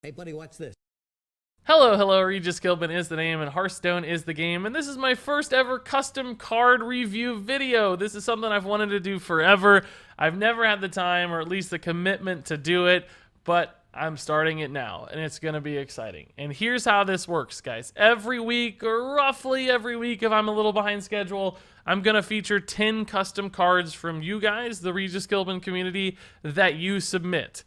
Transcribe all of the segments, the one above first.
Hey, buddy, watch this. Hello, RegisKillbin is the name and Hearthstone is the game, and this is my first ever custom card review video. This is something I've wanted to do forever. I've never had the time, or at least the commitment to do it, but I'm starting it now, and it's going to be exciting. And here's how this works, guys. Every week, or roughly every week if I'm a little behind schedule, I'm going to feature 10 custom cards from you guys, the RegisKillbin community, that you submit.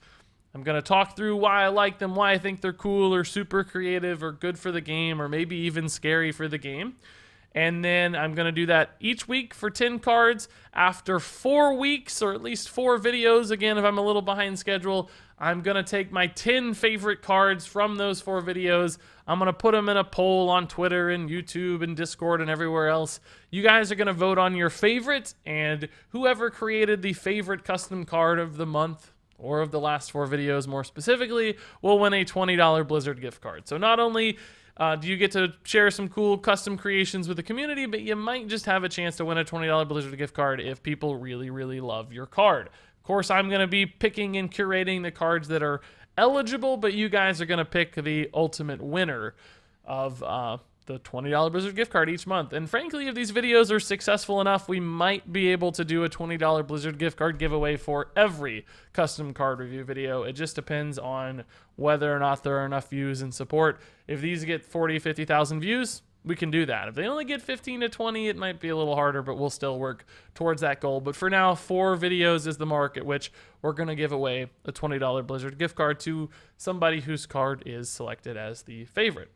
I'm going to talk through why I like them, why I think they're cool or super creative or good for the game or maybe even scary for the game. And then I'm going to do that each week for 10 cards. After 4 weeks, or at least 4 videos, again, if I'm a little behind schedule, I'm going to take my 10 favorite cards from those 4 videos. I'm going to put them in a poll on Twitter and YouTube and Discord and everywhere else. You guys are going to vote on your favorite, and whoever created the favorite custom card of the month, or of the last 4 videos more specifically, will win a $20 Blizzard gift card. So not only do you get to share some cool custom creations with the community, but you might just have a chance to win a $20 Blizzard gift card if people really, really love your card. Of course, I'm going to be picking and curating the cards that are eligible, but you guys are going to pick the ultimate winner of the $20 Blizzard gift card each month. And frankly, if these videos are successful enough, we might be able to do a $20 Blizzard gift card giveaway for every custom card review video. It just depends on whether or not there are enough views and support. If these get 40, 50,000 views, we can do that. If they only get 15 to 20, it might be a little harder, but we'll still work towards that goal. But for now, 4 videos is the mark at which we're going to give away a $20 Blizzard gift card to somebody whose card is selected as the favorite.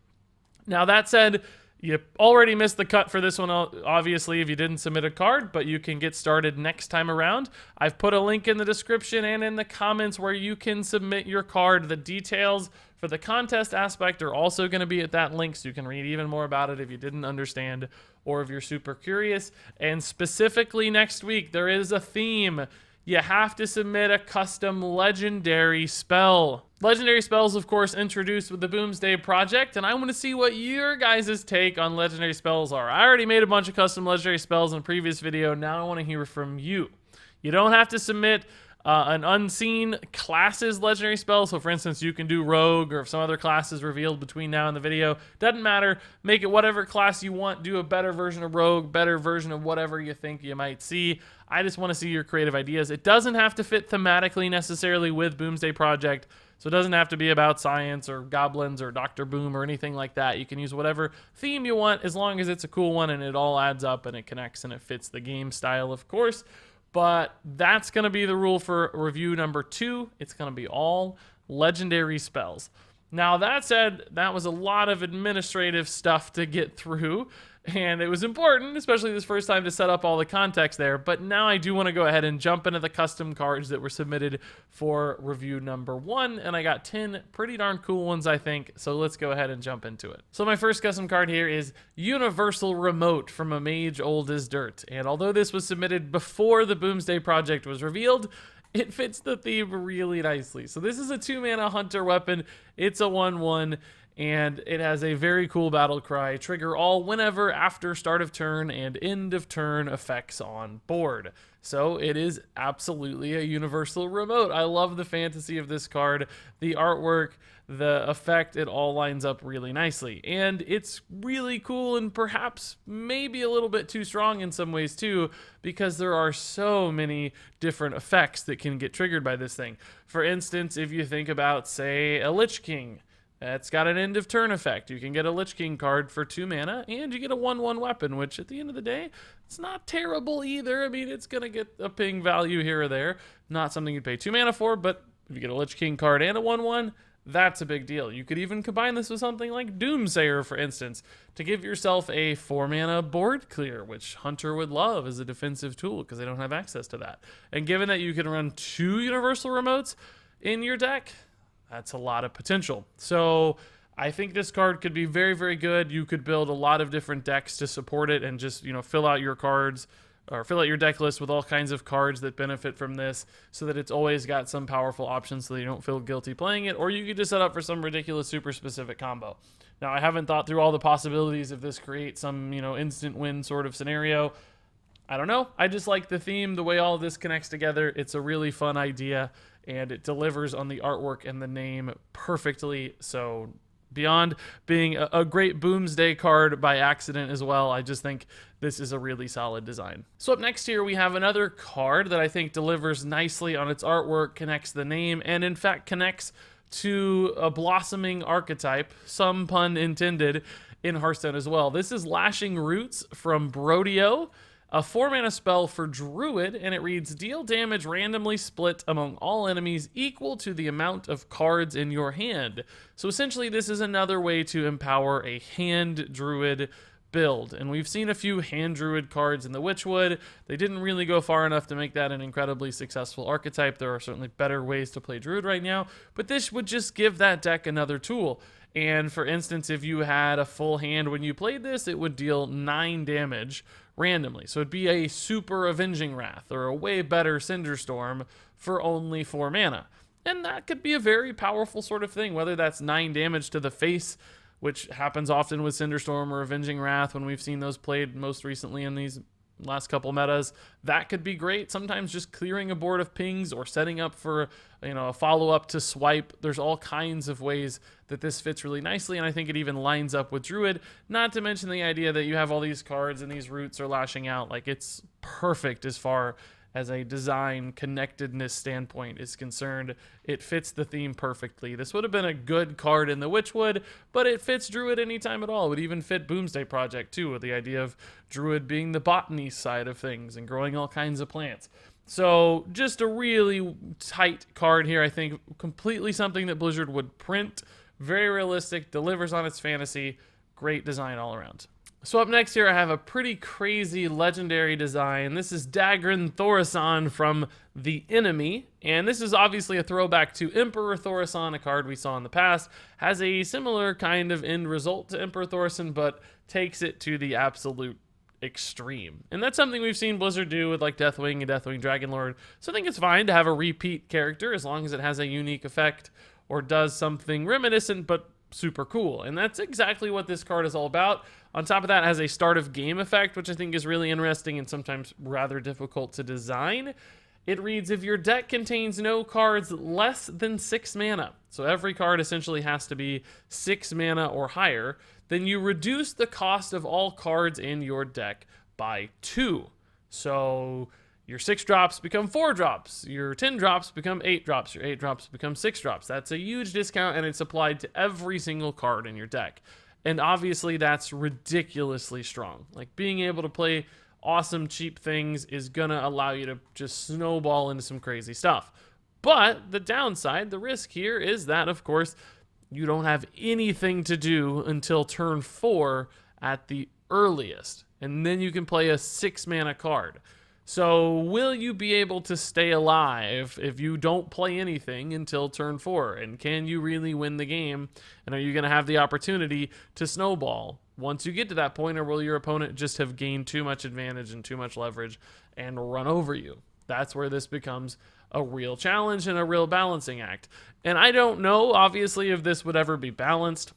Now, that said, you already missed the cut for this one, obviously, if you didn't submit a card, but you can get started next time around. I've put a link in the description and in the comments where you can submit your card. The details for the contest aspect are also going to be at that link, so you can read even more about it if you didn't understand or if you're super curious. And specifically next week, there is a theme. You have to submit a custom legendary spell. Legendary spells, of course, introduced with the Boomsday Project, and I want to see what your guys' take on legendary spells are. I already made a bunch of custom legendary spells in a previous video. Now I want to hear from you. You don't have to submit an unseen classes legendary spell. So for instance, you can do rogue, or if some other class is revealed between now and the video, doesn't matter. Make it whatever class you want. Do a better version of rogue, better version of whatever you think you might see. I just want to see your creative ideas. It doesn't have to fit thematically necessarily with Boomsday Project. So it doesn't have to be about science or goblins or Dr. Boom or anything like that. You can use whatever theme you want as long as it's a cool one and it all adds up and it connects and it fits the game style, of course. But that's going to be the rule for review number 2. It's going to be all legendary spells. Now, that said, that was a lot of administrative stuff to get through, and it was important, especially this first time, to set up all the context there. But now I do want to go ahead and jump into the custom cards that were submitted for review number 1, and I got 10 pretty darn cool ones, I think, so let's go ahead and jump into it. So my first custom card here is Universal Remote from a Mage Old as Dirt, and although this was submitted before the Boomsday Project was revealed, it fits the theme really nicely. So this is a 2-mana hunter weapon. It's a 1/1, and it has a very cool battle cry. Trigger all whenever after start of turn and end of turn effects on board. So it is absolutely a universal remote. I love the fantasy of this card, the artwork, the effect, it all lines up really nicely. And it's really cool and perhaps maybe a little bit too strong in some ways too, because there are so many different effects that can get triggered by this thing. For instance, if you think about, say, a Lich King, that's got an end of turn effect. You can get a Lich King card for 2 mana, and you get a 1/1 weapon, which at the end of the day, it's not terrible either. I mean, it's going to get a ping value here or there. Not something you'd pay 2 mana for, but if you get a Lich King card and a 1/1, that's a big deal. You could even combine this with something like Doomsayer, for instance, to give yourself a 4-mana board clear, which Hunter would love as a defensive tool because they don't have access to that. And given that you can run 2 universal remotes in your deck, that's a lot of potential. So I think this card could be very, very good. You could build a lot of different decks to support it and just, fill out your cards or fill out your deck list with all kinds of cards that benefit from this so that it's always got some powerful options so that you don't feel guilty playing it, or you could just set up for some ridiculous super specific combo. Now, I haven't thought through all the possibilities if this creates some, instant win sort of scenario. I don't know. I just like the theme, the way all of this connects together. It's a really fun idea, and it delivers on the artwork and the name perfectly. So beyond being a great Boomsday card by accident as well, I just think this is a really solid design. So up next here, we have another card that I think delivers nicely on its artwork, connects the name, and in fact connects to a blossoming archetype, some pun intended, in Hearthstone as well. This is Lashing Roots from Brodeo, a 4-mana spell for Druid, and it reads, deal damage randomly split among all enemies equal to the amount of cards in your hand. So essentially this is another way to empower a hand Druid build, and we've seen a few hand Druid cards in the Witchwood. They didn't really go far enough to make that an incredibly successful archetype. There are certainly better ways to play Druid right now, but this would just give that deck another tool. And for instance, if you had a full hand when you played this, it would deal 9 damage randomly. So it'd be a super Avenging Wrath or a way better Cinderstorm for only 4 mana. And that could be a very powerful sort of thing, whether that's 9 damage to the face, which happens often with Cinderstorm or Avenging Wrath when we've seen those played most recently in these last couple metas. That could be great. Sometimes just clearing a board of pings or setting up for, a follow-up to swipe. There's all kinds of ways that this fits really nicely, and I think it even lines up with Druid, not to mention the idea that you have all these cards and these roots are lashing out. Like, it's perfect as far as a design connectedness standpoint is concerned. It fits the theme perfectly. This would have been a good card in the Witchwood, but it fits Druid anytime at all. It would even fit Boomsday Project too, with the idea of Druid being the botany side of things and growing all kinds of plants. So just a really tight card here. I think completely something that Blizzard would print. Very realistic, delivers on its fantasy. Great design all around. So up next here, I have a pretty crazy legendary design. This is Dagran Thaurissan from The Enemy, and this is obviously a throwback to Emperor Thaurissan, a card we saw in the past. Has a similar kind of end result to Emperor Thaurissan, but takes it to the absolute extreme. And that's something we've seen Blizzard do with like Deathwing and Deathwing Dragonlord. So I think it's fine to have a repeat character as long as it has a unique effect or does something reminiscent but super cool. And that's exactly what this card is all about. On top of that, it has a start of game effect, which I think is really interesting and sometimes rather difficult to design. It reads, if your deck contains no cards less than 6 mana, so every card essentially has to be 6 mana or higher, then you reduce the cost of all cards in your deck by 2. So your 6 drops become 4 drops, your 10 drops become 8 drops, your 8 drops become 6 drops. That's a huge discount, and it's applied to every single card in your deck. And obviously that's ridiculously strong. Like, being able to play awesome cheap things is gonna allow you to just snowball into some crazy stuff. But the downside, the risk here is that, of course, you don't have anything to do until turn 4 at the earliest. And then you can play a 6 mana card. So will you be able to stay alive if you don't play anything until turn 4? And can you really win the game? And are you going to have the opportunity to snowball once you get to that point, or will your opponent just have gained too much advantage and too much leverage and run over you? That's where this becomes a real challenge and a real balancing act. And I don't know, obviously, if this would ever be balanced.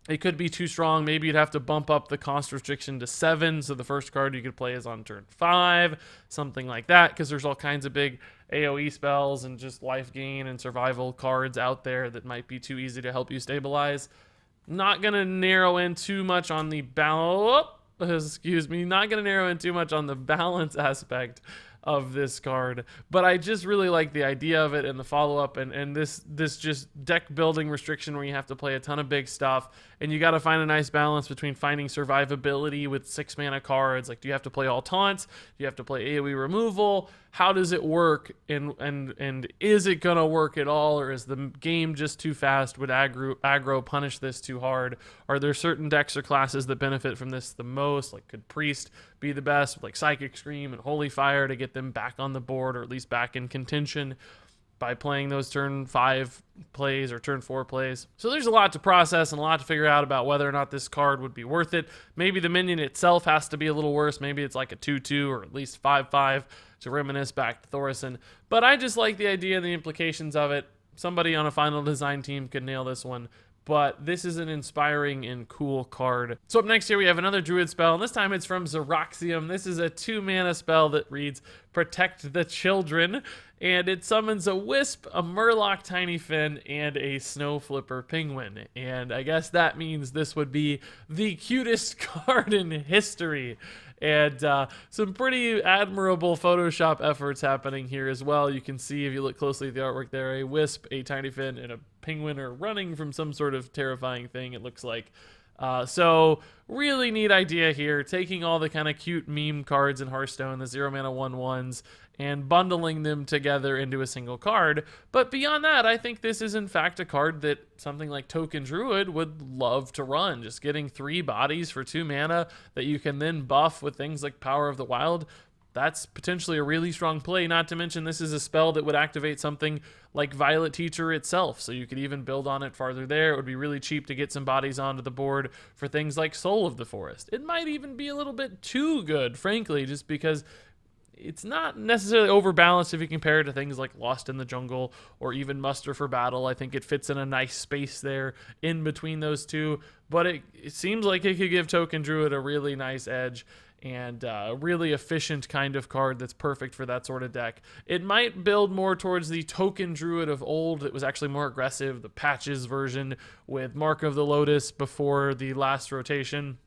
It could be too strong. Maybe you'd have to bump up the cost restriction to 7, so the first card you could play is on turn 5, something like that, because there's all kinds of big AoE spells and just life gain and survival cards out there that might be too easy to help you stabilize. Not going to narrow in too much on the balance aspect of this card, but I just really like the idea of it and the follow-up and this just deck building restriction where you have to play a ton of big stuff, and you got to find a nice balance between finding survivability with 6 mana cards. Like, do you have to play all taunts? Do you have to play AoE removal? How does it work? And is it gonna work at all, or is the game just too fast? Would aggro punish this too hard? Are there certain decks or classes that benefit from this the most? Like, could Priest be the best with like Psychic Scream and Holy Fire to get them back on the board, or at least back in contention by playing those turn 5 plays or turn 4 plays? So there's a lot to process and a lot to figure out about whether or not this card would be worth it. Maybe the minion itself has to be a little worse. Maybe it's like a 2/2 or at least 5/5 to reminisce back to Thaurissan. But I just like the idea and the implications of it. Somebody on a final design team could nail this one but this is an inspiring and cool card. So up next here we have another druid spell, and this time it's from Xeroxium. This is a 2-mana spell that reads Protect the Children, and it summons a Wisp, a Murloc Tiny Fin, and a Snow Flipper Penguin. And I guess that means this would be the cutest card in history. And some pretty admirable Photoshop efforts happening here as well. You can see, if you look closely at the artwork there, a Wisp, a Tiny Fin, and a penguin are running from some sort of terrifying thing, it looks like. So really neat idea here, taking all the kind of cute meme cards in Hearthstone, the 0-mana 1/1s, and bundling them together into a single card. But beyond that, I think this is in fact a card that something like Token Druid would love to run. Just getting 3 bodies for 2 mana that you can then buff with things like Power of the Wild. That's potentially a really strong play, not to mention this is a spell that would activate something like Violet Teacher itself, so you could even build on it farther there. It would be really cheap to get some bodies onto the board for things like Soul of the Forest. It might even be a little bit too good, frankly, just because it's not necessarily overbalanced if you compare it to things like Lost in the Jungle or even Muster for Battle. I think it fits in a nice space there in between those two, but it seems like it could give Token Druid a really nice edge and a really efficient kind of card that's perfect for that sort of deck. It might build more towards the Token Druid of old. It was actually more aggressive, the Patches version with Mark of the Lotus before the last rotation,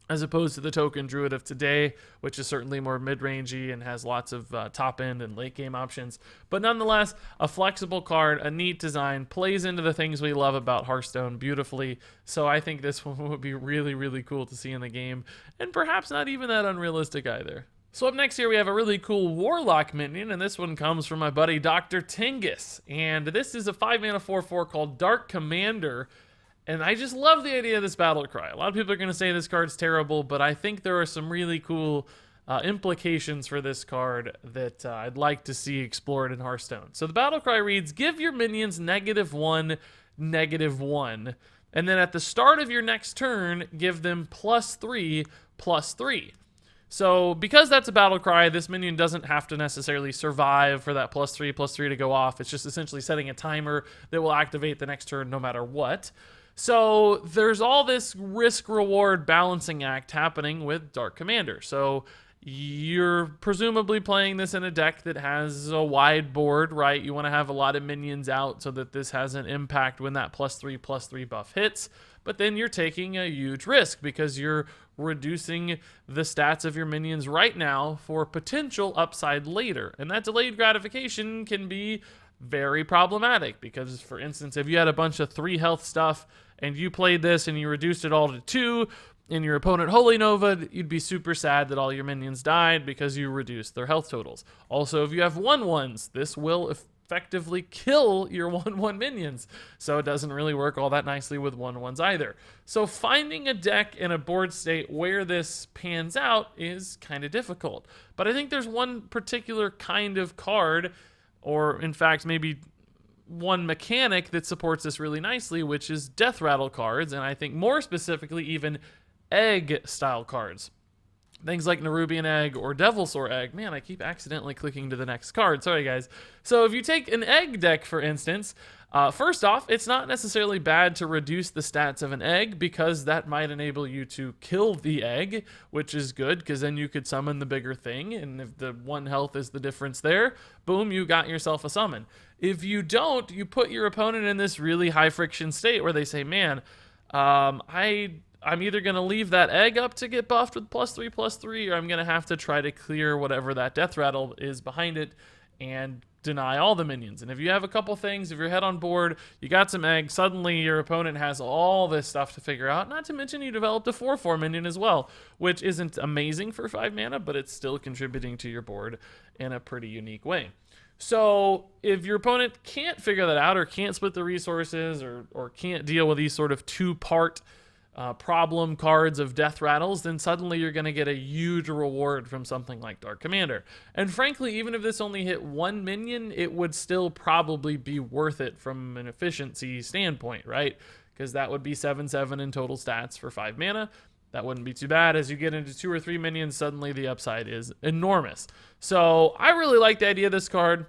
as opposed to the Token Druid of today, which is certainly more mid-rangey and has lots of top-end and late-game options. But nonetheless, a flexible card, a neat design, plays into the things we love about Hearthstone beautifully. So I think this one would be really, really cool to see in the game, and perhaps not even that unrealistic either. So up next here we have a really cool Warlock minion, and this one comes from my buddy Dr. Tingus. And this is a 5-mana 4/4 called Dark Commander. And I just love the idea of this battle cry. A lot of people are going to say this card's terrible, but I think there are some really cool implications for this card that I'd like to see explored in Hearthstone. So the battle cry reads, give your minions -1, -1, and then at the start of your next turn, give them +3/+3. So because that's a battle cry, this minion doesn't have to necessarily survive for that +3/+3 to go off. It's just essentially setting a timer that will activate the next turn no matter what. So there's all this risk-reward balancing act happening with Dark Commander. So you're presumably playing this in a deck that has a wide board, right? You want to have a lot of minions out so that this has an impact when that +3/+3 buff hits. But then you're taking a huge risk because you're reducing the stats of your minions right now for potential upside later. And that delayed gratification can be very problematic because, for instance, if you had a bunch of 3 health stuff and you played this and you reduced it all to 2 and your opponent Holy Nova, you'd be super sad that all your minions died because you reduced their health totals. Also, if you have 1/1s, this will effectively kill your 1/1 minions, so it doesn't really work all that nicely with 1/1s either. So finding a deck in a board state where this pans out is kind of difficult. But I think there's one particular kind of card, or in fact maybe one mechanic that supports this really nicely, which is Death-Rattle cards, and I think more specifically even egg-style cards. Things like Nerubian Egg or Devilsaur Egg. Man, I keep accidentally clicking to the next card. Sorry, guys. So if you take an egg deck, for instance, first off, it's not necessarily bad to reduce the stats of an egg because that might enable you to kill the egg, which is good because then you could summon the bigger thing, and if the 1 health is the difference there, boom, you got yourself a summon. If you don't, you put your opponent in this really high friction state where they say, man, I'm either going to leave that egg up to get buffed with +3/+3, or I'm going to have to try to clear whatever that death rattle is behind it and deny all the minions. And if you have a couple things, if you're head on board, you got some eggs, suddenly your opponent has all this stuff to figure out. Not to mention you developed a 4/4 minion as well, which isn't amazing for 5 mana, but it's still contributing to your board in a pretty unique way. So if your opponent can't figure that out or can't split the resources or can't deal with these sort of 2-part problem cards of death rattles, then suddenly you're going to get a huge reward from something like Dark Commander. And frankly, even if this only hit 1 minion, it would still probably be worth it from an efficiency standpoint, right? Because that would be 7/7 in total stats for 5 mana. That wouldn't be too bad. As you get into 2 or 3 minions, suddenly the upside is enormous. So I really like the idea of this card.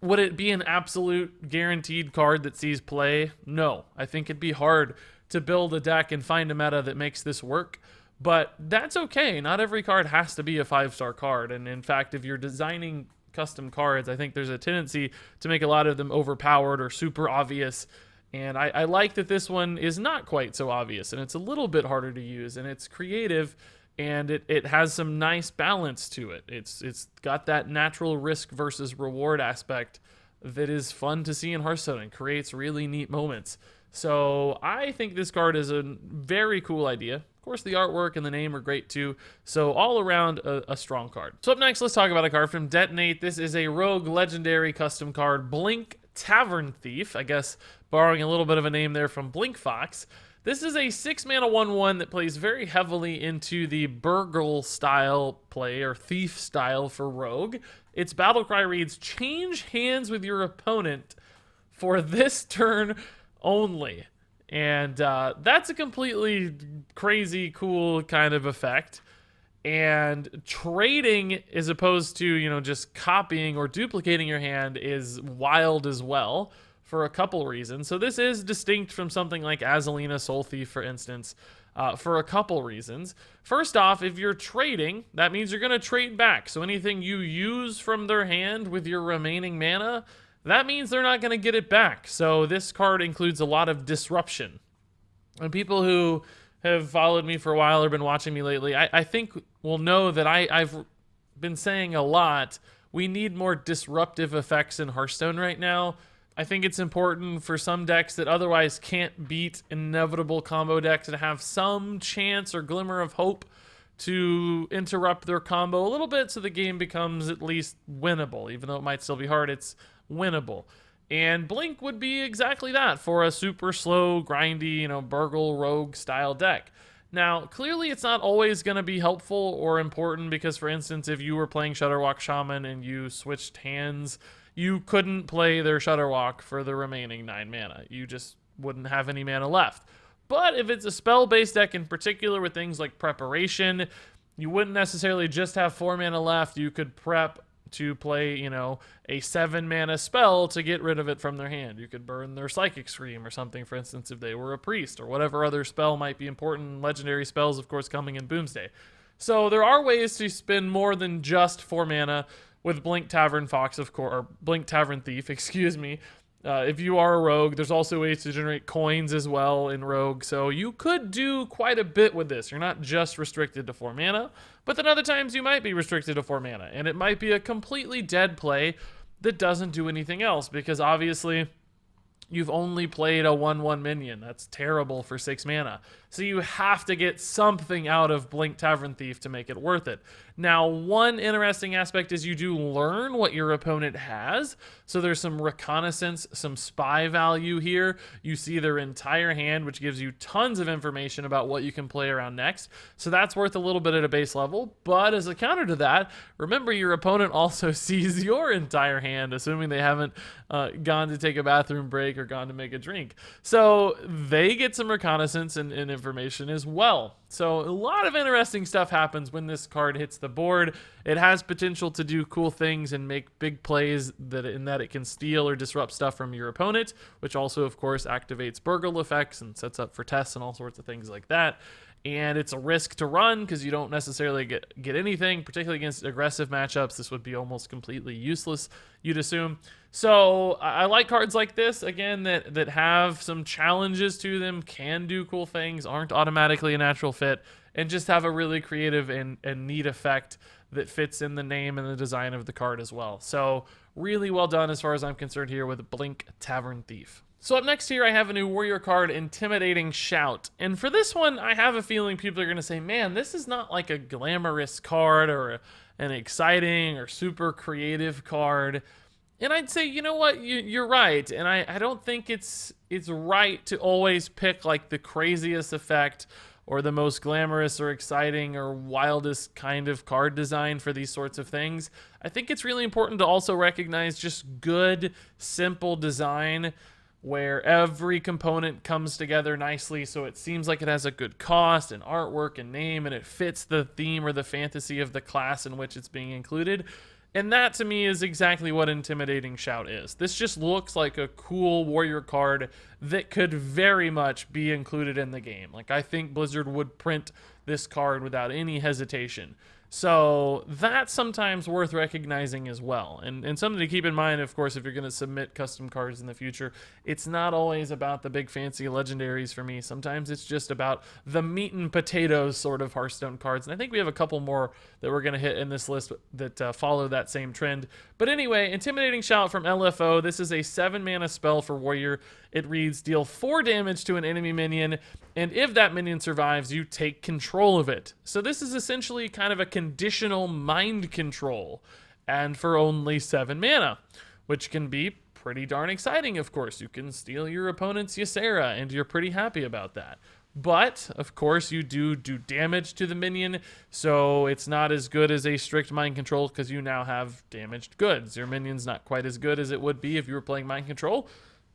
Would it be an absolute guaranteed card that sees play? No. I think it'd be hard to build a deck and find a meta that makes this work. But that's okay. Not every card has to be a 5-star card. And in fact, if you're designing custom cards, I think there's a tendency to make a lot of them overpowered or super obvious. And I like that this one is not quite so obvious, and it's a little bit harder to use, and it's creative, and it has some nice balance to it. It's got that natural risk versus reward aspect that is fun to see in Hearthstone and creates really neat moments. So I think this card is a very cool idea. Of course, the artwork and the name are great too. So all around a strong card. So up next, let's talk about a card from Detonate. This is a Rogue Legendary custom card, Blink Tavern Thief. I guess borrowing a little bit of a name there from Blink Fox. This is a 6-mana 1/1 that plays very heavily into the Burgle style play, or Thief style for Rogue. Its battle cry reads, change hands with your opponent for this turn only. And that's a completely crazy, cool kind of effect. And trading, as opposed to, you know, just copying or duplicating your hand, is wild as well for a couple reasons. So this is distinct from something like Azalina Soul Thief, for instance, for a couple reasons. First off, if you're trading, that means you're going to trade back. So anything you use from their hand with your remaining mana, that means they're not going to get it back. So this card includes a lot of disruption. And people who have followed me for a while or been watching me lately, I think will know that I've been saying a lot, we need more disruptive effects in Hearthstone right now. I think it's important for some decks that otherwise can't beat inevitable combo decks to have some chance or glimmer of hope to interrupt their combo a little bit so the game becomes at least winnable. Even though it might still be hard, it's winnable. And Blink would be exactly that for a super slow, grindy, you know, Burgle Rogue style deck. Now, clearly it's not always going to be helpful or important because, for instance, if you were playing Shudderwock Shaman and you switched hands, you couldn't play their Shudderwock for the remaining 9 mana. You just wouldn't have any mana left. But if it's a spell-based deck in particular with things like Preparation, you wouldn't necessarily just have 4 mana left. You could prep to play, you know, a 7-mana spell to get rid of it from their hand. You could burn their Psychic Scream or something, for instance, if they were a priest, or whatever other spell might be important. Legendary spells, of course, coming in Boomsday. So there are ways to spend more than just 4 mana with Blink Tavern Fox, of course, or Blink Tavern Thief, excuse me. If you are a rogue, there's also ways to generate coins as well in Rogue, so you could do quite a bit with this. You're not just restricted to 4 mana, but then other times you might be restricted to 4 mana, and it might be a completely dead play that doesn't do anything else, because obviously you've only played a 1/1 minion. That's terrible for 6 mana. So you have to get something out of Blink Tavern Thief to make it worth it. Now, one interesting aspect is you do learn what your opponent has. So there's some reconnaissance, some spy value here. You see their entire hand, which gives you tons of information about what you can play around next. So that's worth a little bit at a base level. But as a counter to that, remember your opponent also sees your entire hand, assuming they haven't gone to take a bathroom break or gone to make a drink. So they get some reconnaissance and information as well. So a lot of interesting stuff happens when this card hits the board. It has potential to do cool things and make big plays in that it can steal or disrupt stuff from your opponent, which also, of course, activates Burgle effects and sets up for tests and all sorts of things like that. And it's a risk to run because you don't necessarily get anything, particularly against aggressive matchups. This would be almost completely useless, you'd assume. So I like cards like this, again, that have some challenges to them, can do cool things, aren't automatically a natural fit, and just have a really creative and neat effect that fits in the name and the design of the card as well. So really well done as far as I'm concerned here with Blink Tavern Thief. So up next here, I have a new warrior card, Intimidating Shout. And for this one, I have a feeling people are going to say, man, this is not like a glamorous card or an exciting or super creative card. And I'd say, you know what, you're right. And I don't think it's right to always pick like the craziest effect or the most glamorous or exciting or wildest kind of card design for these sorts of things. I think it's really important to also recognize just good, simple design where every component comes together nicely so it seems like it has a good cost and artwork and name and it fits the theme or the fantasy of the class in which it's being included. And that to me is exactly what Intimidating Shout is. This just looks like a cool warrior card that could very much be included in the game. Like, I think Blizzard would print this card without any hesitation. So that's sometimes worth recognizing as well. And something to keep in mind, of course, if you're going to submit custom cards in the future, it's not always about the big fancy legendaries for me. Sometimes it's just about the meat and potatoes sort of Hearthstone cards. And I think we have a couple more that we're going to hit in this list that follow that same trend. But anyway, Intimidating Shout from LFO. This is a 7-mana spell for warrior. It reads, deal 4 damage to an enemy minion, and if that minion survives, you take control of it. So this is essentially kind of a conditional mind control, and for only 7 mana, which can be pretty darn exciting, of course. You can steal your opponent's Ysera, and you're pretty happy about that. But, of course, you do damage to the minion, so it's not as good as a strict mind control because you now have damaged goods. Your minion's not quite as good as it would be if you were playing mind control,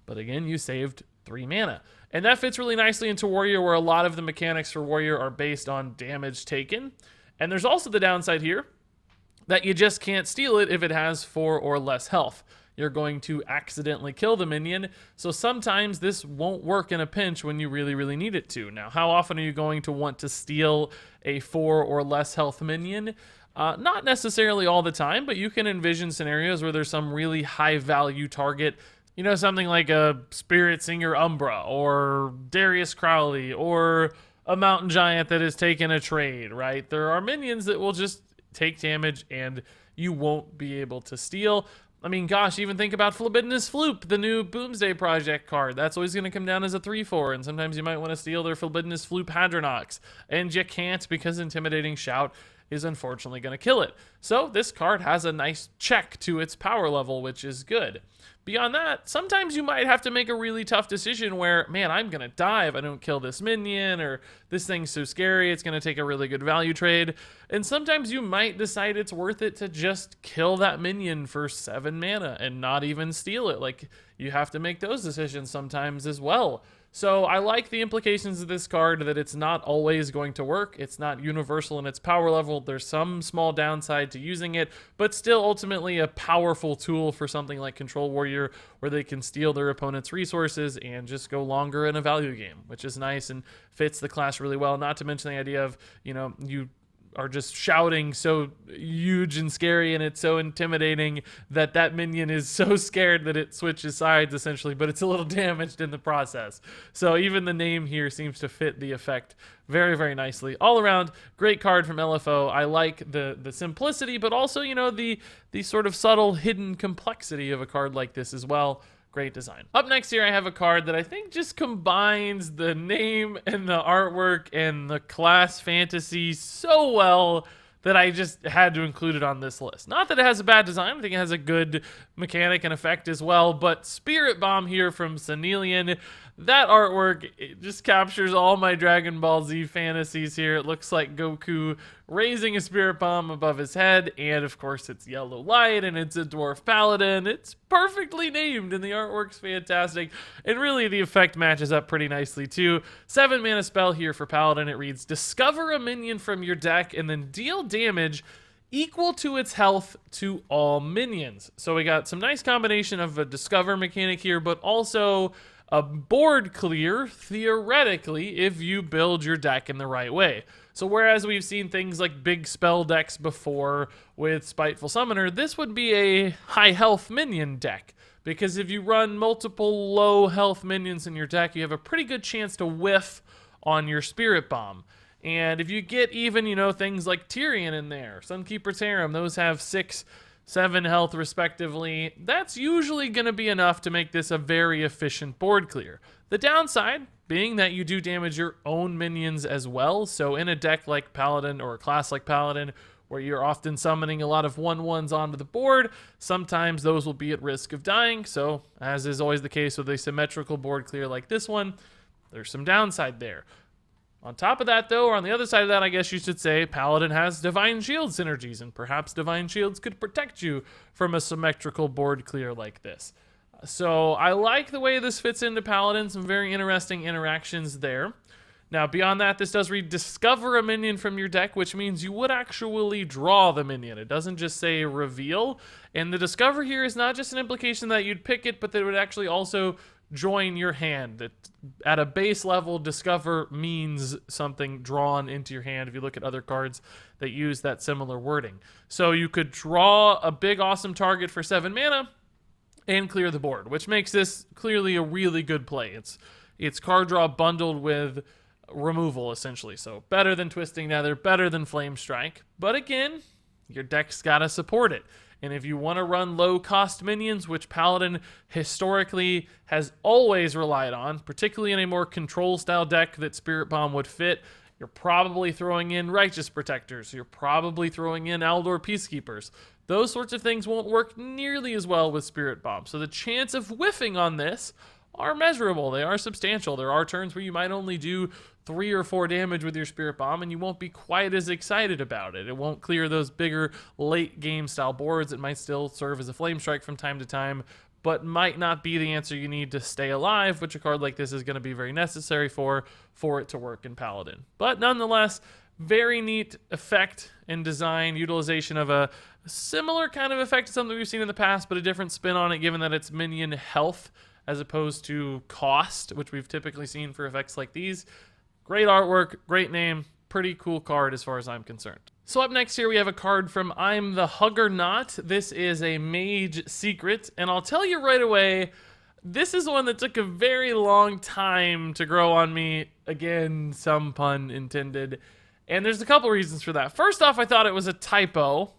but again, you saved 3 mana. And that fits really nicely into Warrior, where a lot of the mechanics for Warrior are based on damage taken. And there's also the downside here that you just can't steal it if it has 4 or less health. You're going to accidentally kill the minion, so sometimes this won't work in a pinch when you really, really need it to. Now, how often are you going to want to steal a 4 or less health minion? Not necessarily all the time, but you can envision scenarios where there's some really high value target. You know, something like a Spirit Singer Umbra, or Darius Crowley, or a Mountain Giant that has taken a trade, right? There are minions that will just take damage and you won't be able to steal. I mean, gosh, even think about Phlebidinous Floop, the new Boomsday Project card. That's always going to come down as a 3/4, and sometimes you might want to steal their Phlebidinous Floop Hadronox, and you can't because Intimidating Shout is unfortunately going to kill it. So this card has a nice check to its power level, which is good. Beyond that, sometimes you might have to make a really tough decision where, man, I'm going to die if I don't kill this minion, or this thing's so scary, it's going to take a really good value trade. And sometimes you might decide it's worth it to just kill that minion for 7 mana and not even steal it. Like, you have to make those decisions sometimes as well. So I like the implications of this card, that it's not always going to work. It's not universal in its power level. There's some small downside to using it, but still ultimately a powerful tool for something like Control Warrior, where they can steal their opponent's resources and just go longer in a value game, which is nice and fits the class really well. Not to mention the idea of, you know, you are just shouting so huge and scary, and it's so intimidating that that minion is so scared that it switches sides essentially, but it's a little damaged in the process. So even the name here seems to fit the effect very, very nicely. All around, great card from LFO. I like the simplicity, but also, you know, the sort of subtle hidden complexity of a card like this as well. Great design. Up next here, I have a card that I think just combines the name and the artwork and the class fantasy so well that I just had to include it on this list. Not that it has a bad design, I think it has a good mechanic and effect as well, but Spirit Bomb here from Senelian, that artwork, it just captures all my Dragon Ball Z fantasies here. It looks like Goku raising a Spirit Bomb above his head, and of course it's yellow light, and it's a Dwarf Paladin. It's perfectly named, and the artwork's fantastic, and really the effect matches up pretty nicely too. 7 mana spell here for Paladin. It reads, discover a minion from your deck, and then deal damage equal to its health to all minions. So we got some nice combination of a discover mechanic here, but also a board clear, theoretically, if you build your deck in the right way. So whereas we've seen things like big spell decks before with Spiteful Summoner, this would be a high health minion deck. Because if you run multiple low health minions in your deck, you have a pretty good chance to whiff on your Spirit Bomb. And if you get even, you know, things like Tyrion in there, Sunkeeper's Harem, those have 6, 7 health respectively, that's usually going to be enough to make this a very efficient board clear. The downside being that you do damage your own minions as well, so in a deck like Paladin or a class like Paladin, where you're often summoning a lot of 1/1s onto the board, sometimes those will be at risk of dying, so as is always the case with a symmetrical board clear like this one, there's some downside there. On top of that, though, or on the other side of that, I guess you should say, Paladin has Divine Shield synergies, and perhaps Divine Shields could protect you from a symmetrical board clear like this. So I like the way this fits into Paladin, some very interesting interactions there. Now, beyond that, this does read discover a minion from your deck, which means you would actually draw the minion. It doesn't just say reveal. And the discover here is not just an implication that you'd pick it, but that it would actually also join your hand. At a base level, discover means something drawn into your hand if you look at other cards that use that similar wording. So you could draw a big awesome target for 7 mana and clear the board, which makes this clearly a really good play. It's card draw bundled with removal, essentially. So better than Twisting Nether, better than Flame Strike. But again, your deck's gotta support it. And if you want to run low-cost minions, which Paladin historically has always relied on, particularly in a more control-style deck that Spirit Bomb would fit, you're probably throwing in Righteous Protectors. You're probably throwing in Aldor Peacekeepers. Those sorts of things won't work nearly as well with Spirit Bomb. So the chance of whiffing on this are measurable. They are substantial. There are turns where you might only do 3 or 4 damage with your Spirit Bomb, and you won't be quite as excited about it. It won't clear those bigger late game style boards. It might still serve as a Flame Strike from time to time, but might not be the answer you need to stay alive, which a card like this is going to be very necessary for it to work in Paladin. But nonetheless, very neat effect and design, utilization of a similar kind of effect to something we've seen in the past, but a different spin on it given that it's minion health as opposed to cost, which we've typically seen for effects like these. Great artwork, great name, pretty cool card as far as I'm concerned. So up next here we have a card from I'm the Huggernaut. This is a mage secret, and I'll tell you right away, this is one that took a very long time to grow on me. Again, some pun intended. And there's a couple reasons for that. First off, I thought it was a typo,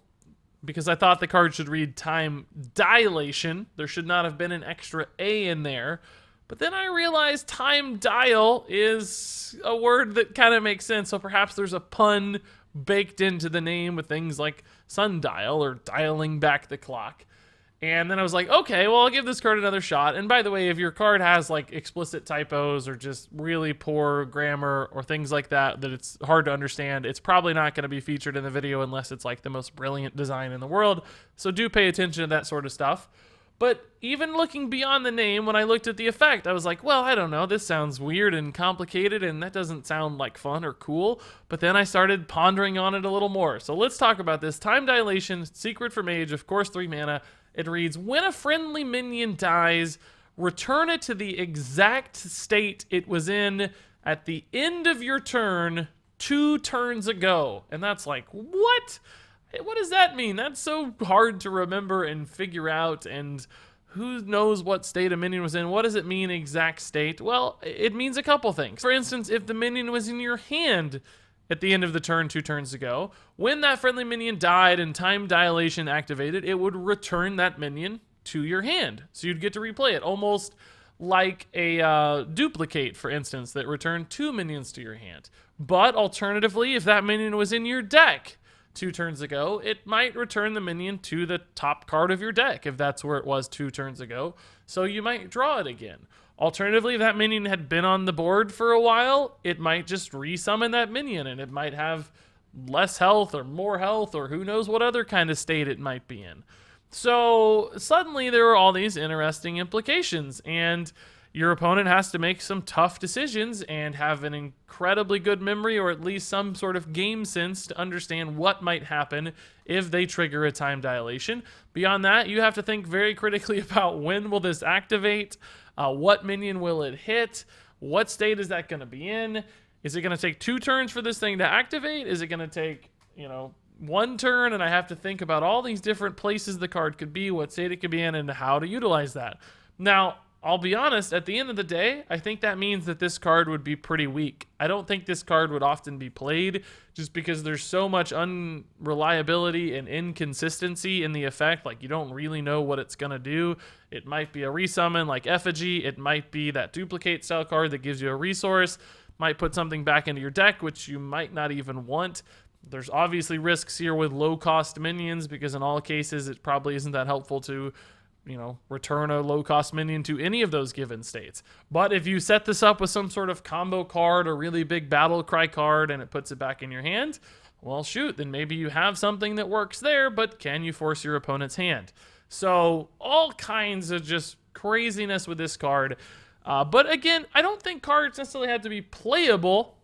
because I thought the card should read Time Dilation. There should not have been an extra A in there. But then I realized Time Dial is a word that kind of makes sense, so perhaps there's a pun baked into the name with things like sundial or dialing back the clock. And then I was like, okay, well, I'll give this card another shot. And by the way, if your card has like explicit typos or just really poor grammar or things like that it's hard to understand, it's probably not going to be featured in the video unless it's like the most brilliant design in the world. So do pay attention to that sort of stuff. But even looking beyond the name, when I looked at the effect, I was like, well, I don't know, this sounds weird and complicated, and that doesn't sound like fun or cool. But then I started pondering on it a little more. So let's talk about this. Time Dilation, secret for mage, of course 3 mana. It reads, when a friendly minion dies, return it to the exact state it was in at the end of your turn 2 turns ago. And that's like, what? What does that mean? That's so hard to remember and figure out, and who knows what state a minion was in? What does it mean, exact state? Well, it means a couple things. For instance, if the minion was in your hand at the end of the turn 2 turns ago, when that friendly minion died and Time Dilation activated, it would return that minion to your hand. So you'd get to replay it, almost like a duplicate, for instance, that returned 2 minions to your hand. But alternatively, if that minion was in your deck 2 turns ago, it might return the minion to the top card of your deck if that's where it was 2 turns ago, so you might draw it again. Alternatively, if that minion had been on the board for a while, it might just resummon that minion, and it might have less health or more health or who knows what other kind of state it might be in. So suddenly there are all these interesting implications, and your opponent has to make some tough decisions and have an incredibly good memory or at least some sort of game sense to understand what might happen if they trigger a Time Dilation. Beyond that, you have to think very critically about when will this activate, what minion will it hit, what state is that going to be in, is it going to take 2 turns for this thing to activate, is it going to take, 1 turn, and I have to think about all these different places the card could be, what state it could be in, and how to utilize that. Now, I'll be honest, at the end of the day, I think that means that this card would be pretty weak. I don't think this card would often be played just because there's so much unreliability and inconsistency in the effect. Like, you don't really know what it's going to do. It might be a resummon like Effigy. It might be that duplicate style card that gives you a resource. Might put something back into your deck, which you might not even want. There's obviously risks here with low-cost minions because in all cases it probably isn't that helpful to return a low-cost minion to any of those given states. But if you set this up with some sort of combo card or really big battle cry card and it puts it back in your hand, well, shoot, then maybe you have something that works there, but can you force your opponent's hand? So all kinds of just craziness with this card. But again, I don't think cards necessarily have to be playable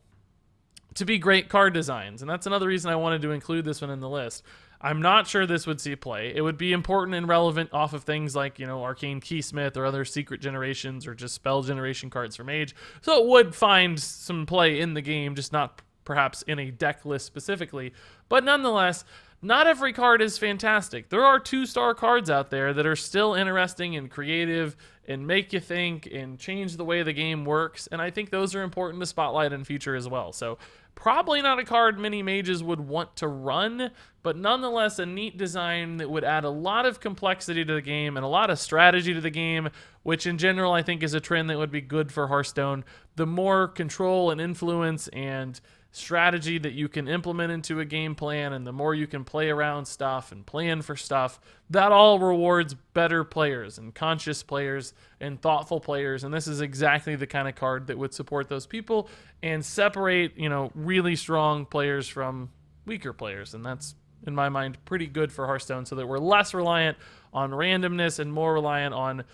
to be great card designs, and that's another reason I wanted to include this one in the list. I'm not sure this would see play. It would be important and relevant off of things like, Arcane Keysmith or other secret generations or just spell generation cards from Mage. So it would find some play in the game, just not perhaps in a deck list specifically. But nonetheless, not every card is fantastic. There are 2-star cards out there that are still interesting and creative and make you think and change the way the game works, and I think those are important to spotlight and feature as well. So probably not a card many mages would want to run, but nonetheless a neat design that would add a lot of complexity to the game and a lot of strategy to the game, which in general I think is a trend that would be good for Hearthstone. The more control and influence and strategy that you can implement into a game plan, and the more you can play around stuff and plan for stuff, that all rewards better players and conscious players and thoughtful players. And this is exactly the kind of card that would support those people and separate, really strong players from weaker players. And that's, in my mind, pretty good for Hearthstone, so that we're less reliant on randomness and more reliant on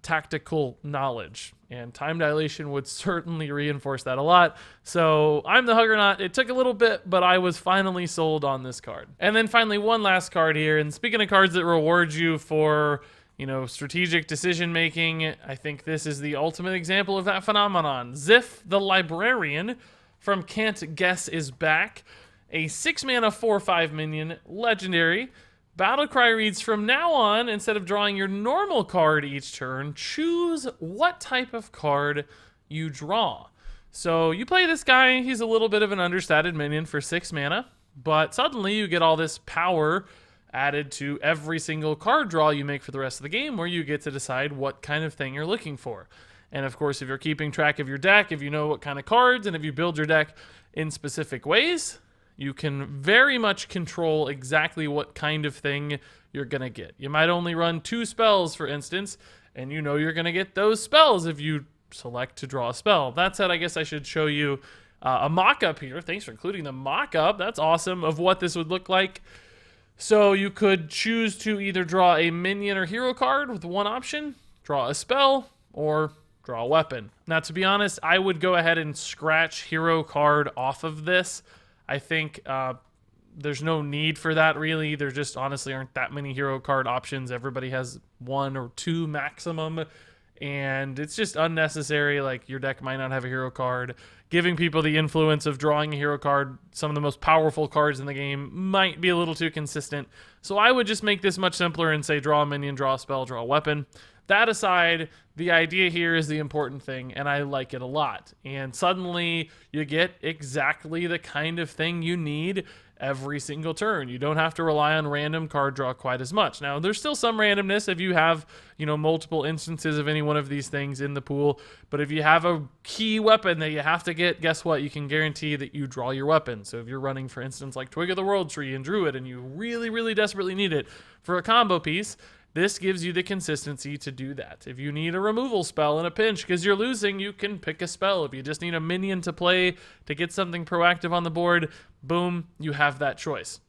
tactical knowledge. And time dilation would certainly reinforce that a lot. So I'm the Huggernaut. It took a little bit, but I was finally sold on this card. And then finally, one last card here. And speaking of cards that reward you for, strategic decision making, I think this is the ultimate example of that phenomenon. Ziff the Librarian from Can't Guess is back. A 6-mana 4/5 minion, legendary. Battlecry reads, from now on, instead of drawing your normal card each turn, choose what type of card you draw. So you play this guy, he's a little bit of an understated minion for 6 mana, but suddenly you get all this power added to every single card draw you make for the rest of the game, where you get to decide what kind of thing you're looking for. And of course, if you're keeping track of your deck, if you know what kind of cards, and if you build your deck in specific ways, you can very much control exactly what kind of thing you're going to get. You might only run 2 spells, for instance, and you know you're going to get those spells if you select to draw a spell. That said, I guess I should show you a mock-up here. Thanks for including the mock-up. That's awesome, of what this would look like. So you could choose to either draw a minion or hero card with one option, draw a spell, or draw a weapon. Now, to be honest, I would go ahead and scratch hero card off of this. I think there's no need for that, really. There just honestly aren't that many hero card options. Everybody has 1 or 2 maximum, and it's just unnecessary. Like, your deck might not have a hero card. Giving people the influence of drawing a hero card, some of the most powerful cards in the game, might be a little too consistent. So I would just make this much simpler and say draw a minion, draw a spell, draw a weapon. That aside, the idea here is the important thing, and I like it a lot. And suddenly, you get exactly the kind of thing you need every single turn. You don't have to rely on random card draw quite as much. Now, there's still some randomness if you have, multiple instances of any one of these things in the pool. But if you have a key weapon that you have to get, guess what? You can guarantee that you draw your weapon. So if you're running, for instance, like Twig of the World Tree and Druid, and you really, really desperately need it for a combo piece, this gives you the consistency to do that. If you need a removal spell in a pinch because you're losing, you can pick a spell. If you just need a minion to play to get something proactive on the board, boom, you have that choice.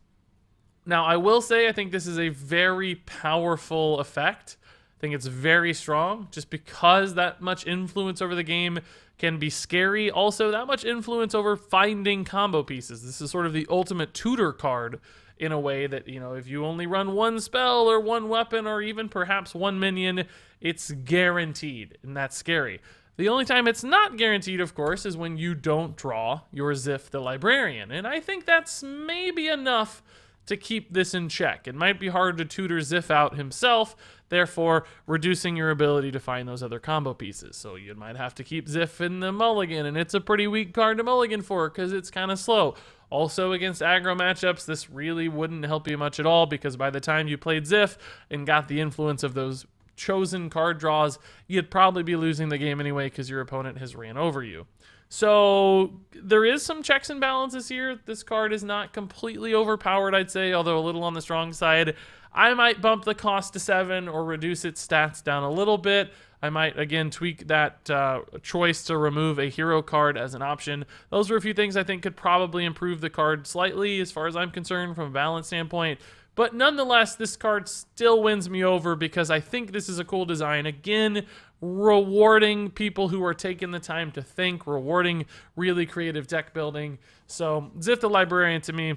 Now, I will say I think this is a very powerful effect. I think it's very strong just because that much influence over the game can be scary. Also, that much influence over finding combo pieces. This is sort of the ultimate tutor card in a way that, if you only run 1 spell or 1 weapon or even perhaps 1 minion, it's guaranteed, and that's scary. The only time it's not guaranteed, of course, is when you don't draw your Ziff the Librarian, and I think that's maybe enough to keep this in check. It might be hard to tutor Ziff out himself, therefore reducing your ability to find those other combo pieces. So you might have to keep Ziff in the mulligan, and it's a pretty weak card to mulligan for because it's kind of slow. Also, against aggro matchups, this really wouldn't help you much at all, because by the time you played Ziff and got the influence of those chosen card draws, you'd probably be losing the game anyway because your opponent has ran over you. So there is some checks and balances here. This card is not completely overpowered, I'd say, although a little on the strong side. I might bump the cost to 7 or reduce its stats down a little bit. I might, again, tweak that choice to remove a hero card as an option. Those are a few things I think could probably improve the card slightly as far as I'm concerned from a balance standpoint. But nonetheless, this card still wins me over because I think this is a cool design. Again, rewarding people who are taking the time to think, rewarding really creative deck building. So Ziff the Librarian, to me,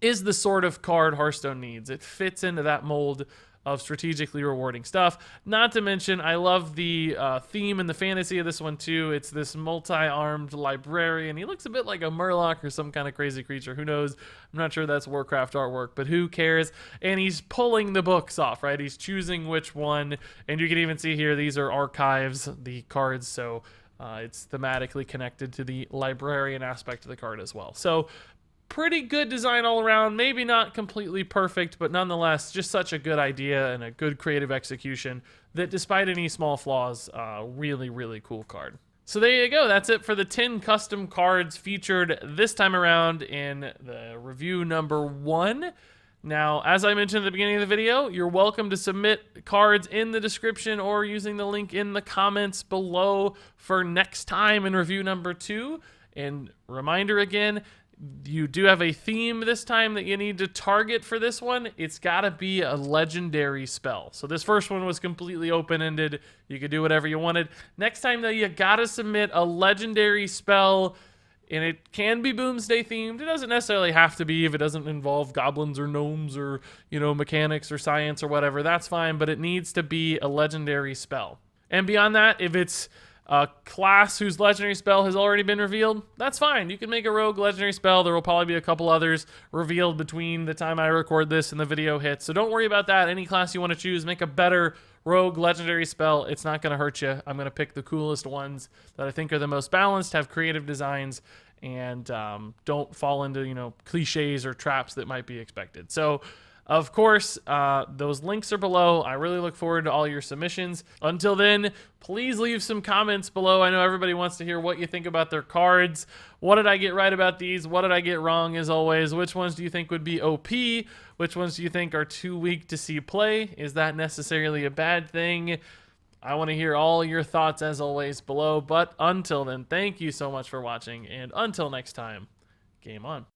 is the sort of card Hearthstone needs. It fits into that mold of strategically rewarding stuff. Not to mention, I love the theme and the fantasy of this one too. It's this multi-armed librarian. He looks a bit like a Murloc or some kind of crazy creature. Who knows? I'm not sure that's Warcraft artwork, but who cares? And he's pulling the books off, right? He's choosing which one. And you can even see here, these are archives, the cards, so it's thematically connected to the librarian aspect of the card as well. So pretty good design all around. Maybe not completely perfect, but nonetheless, just such a good idea and a good creative execution that despite any small flaws, really, really cool card. So there you go. That's it for the 10 custom cards featured this time around in the review number 1. Now, as I mentioned at the beginning of the video, you're welcome to submit cards in the description or using the link in the comments below for next time in review number 2. And reminder again, you do have a theme this time that you need to target for this one. It's got to be a legendary spell. So this first one was completely open-ended. You could do whatever you wanted. Next time, though, you got to submit a legendary spell, and it can be Boomsday themed. It doesn't necessarily have to be if it doesn't involve goblins or gnomes or, you know, mechanics or science or whatever. That's fine, but it needs to be a legendary spell. And beyond that, if it's a class whose legendary spell has already been revealed, that's fine. You can make a rogue legendary spell. There will probably be a couple others revealed between the time I record this and the video hits. So don't worry about that. Any class you want to choose, make a better rogue legendary spell. It's not going to hurt you. I'm going to pick the coolest ones that I think are the most balanced, have creative designs, and don't fall into, you know, cliches or traps that might be expected. So of course, those links are below. I really look forward to all your submissions. Until then, please leave some comments below. I know everybody wants to hear what you think about their cards. What did I get right about these? What did I get wrong, as always? Which ones do you think would be OP? Which ones do you think are too weak to see play? Is that necessarily a bad thing? I want to hear all your thoughts, as always, below. But until then, thank you so much for watching. And until next time, game on.